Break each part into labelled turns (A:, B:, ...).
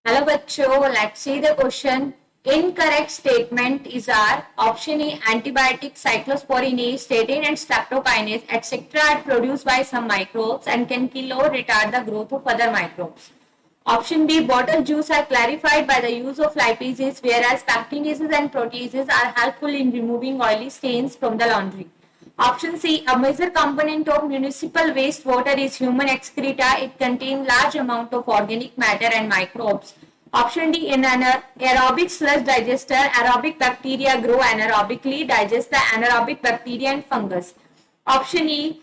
A: Hello बच्चों, let's see the question. Incorrect statement is our option A. Antibiotics, cyclosporinase, statin and streptokinase, etc. are produced by some microbes and can kill or retard the growth of other microbes. Option B. Bottle juice are clarified by the use of lipases, whereas pectinases and proteases are helpful in removing oily stains from the laundry. Option C. A major component of municipal wastewater is human excreta. It contains large amount of organic matter and microbes. Option D. In an aerobic sludge digester, aerobic bacteria grow anaerobically, digest the anaerobic bacteria and fungus. Option E.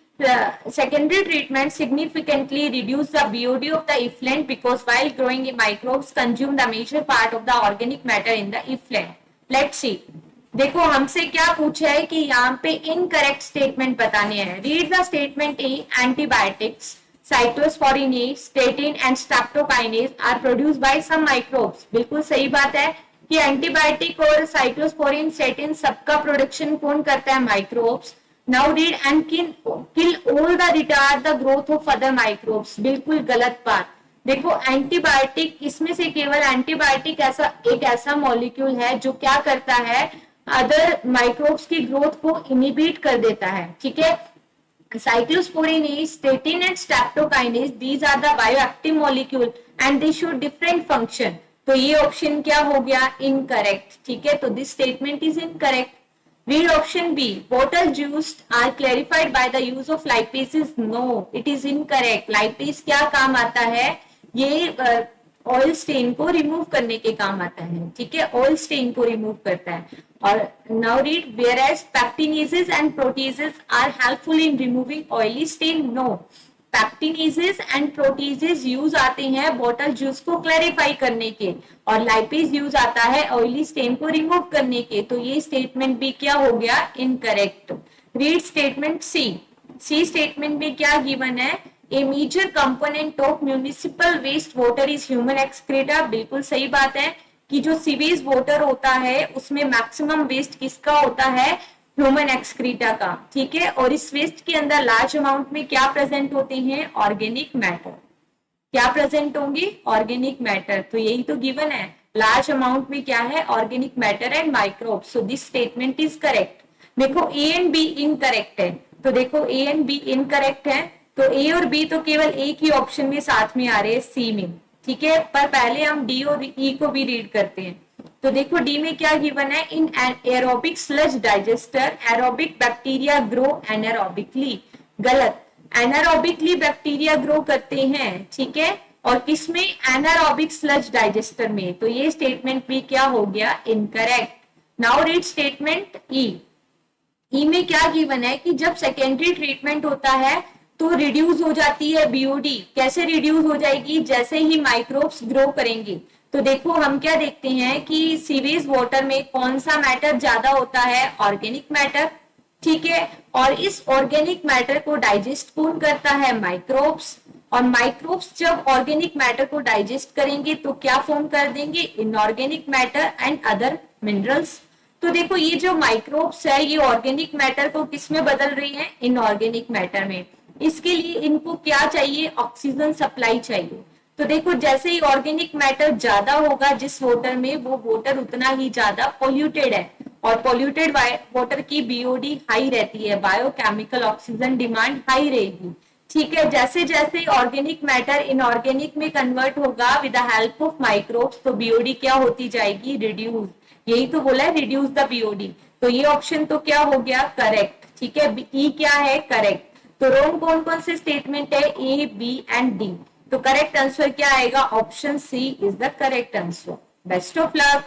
A: Secondary treatment significantly reduce the BOD of the effluent because while growing microbes consume the major part of the organic matter in the effluent. Let's see. देखो हमसे क्या पूछा है कि यहाँ पे incorrect statement बताने हैं. Read the statement A. Antibiotics, cyclosporins, statin and streptokinase are produced by some microbes. बिल्कुल सही बात है कि एंटीबायोटिक और साइक्लोस्पोरिन, स्टेटिन सबका प्रोडक्शन कौन करता है? Microbes. Now read and kill all the retard the growth of other microbes. बिल्कुल गलत बात. देखो एंटीबायोटिक, इसमें से केवल एंटीबायोटिक एक ऐसा मॉलिक्यूल है जो क्या करता है? अदर माइक्रोब्स की ग्रोथ को इनिबिट कर देता है. ठीक है. cyclosporinase, statin and streptokinase, these are the bioactive molecule and they show different function. तो ये ऑप्शन क्या हो गया? इनकरेक्ट. ठीक है. तो this statement is incorrect. Read option B. Bottle juice are clarified by the use of lipases. No, it is incorrect. Lipase क्या काम आता है? ये ऑयल स्टेन को रिमूव करने के काम आता है. ठीक है. ऑयल स्टेन को रिमूव करता है. और now read whereas pectinases and proteases are helpful in removing oily stain. No, pectinases and proteases use आते हैं बॉटल जूस को क्लैरिफाई करने के और लाइपेज यूज आता है ऑयली स्टेन को रिमूव करने के. तो ये स्टेटमेंट भी क्या हो गया? Incorrect. Read statement C. C statement में क्या गिवन है? A major component of municipal waste water is human excreta. बिल्कुल सही बात है कि जो सीवेज वाटर होता है उसमें मैक्सिमम वेस्ट किसका होता है? ह्यूमन एक्सक्रीटा का. ठीक है. और इस वेस्ट के अंदर लार्ज अमाउंट में क्या प्रेजेंट होते हैं? Organic matter. क्या प्रेजेंट होंगे? Organic matter. तो यही तो गिवन है. लार्ज अमाउंट में क्या है? Organic matter and microbe. So this statement is correct. देखो ए एंड बी इनकरेक्ट है. तो देखो ए एंड बी इनकरेक्ट है. तो ए और बी तो केवल एक ही ऑप्शन में साथ में आ रहे हैं, सी में. ठीक है. पर पहले हम डी और ई को भी रीड करते हैं. तो देखो डी में क्या गिवन है? In aerobic sludge digester aerobic bacteria grow anaerobically. गलत. एनारोबिकली बैक्टीरिया ग्रो करते हैं. ठीक है. और किसमें? एनारोबिक स्लज डाइजेस्टर में. तो ये स्टेटमेंट भी क्या हो गया? इनकरेक्ट. नाउ रीड स्टेटमेंट ई. ई में क्या गिवन है कि जब सेकेंडरी ट्रीटमेंट होता है तो रिड्यूस हो जाती है बीओडी. कैसे रिड्यूस हो जाएगी? जैसे ही माइक्रोब्स ग्रो करेंगे. तो देखो हम क्या देखते हैं कि सीवेज वाटर में कौन सा मैटर ज्यादा होता है? Organic matter. ठीक है. और इस ऑर्गेनिक मैटर को डाइजेस्ट कौन करता है? माइक्रोब्स. और माइक्रोब्स जब ऑर्गेनिक मैटर को डाइजेस्ट करेंगे तो क्या फॉर्म कर देंगे? Inorganic matter and other minerals. तो देखो ये जो माइक्रोब्स है ये ऑर्गेनिक मैटर को किस में बदल रही है? इनऑर्गेनिक मैटर में. इसके लिए इनको क्या चाहिए? ऑक्सीजन सप्लाई चाहिए. तो देखो जैसे ही ऑर्गेनिक मैटर ज्यादा होगा जिस वाटर में, वो वाटर उतना ही ज्यादा पोल्यूटेड है. और पोल्यूटेड वाटर की बीओडी हाई रहती है. बायोकेमिकल ऑक्सीजन डिमांड हाई रहेगी. ठीक है. जैसे जैसे ऑर्गेनिक मैटर इनऑर्गेनिक में कन्वर्ट होगा with the help of microbes तो बीओडी क्या होती जाएगी? रिड्यूस. यही तो बोला है, रिड्यूस द बीओडी. तो ये ऑप्शन तो क्या हो गया? करेक्ट. ठीक है. ई क्या है? करेक्ट. तो रॉन्ग कौन कौन से स्टेटमेंट है? A, B and D. तो करेक्ट आंसर क्या आएगा? Option C is the correct answer. Best of luck.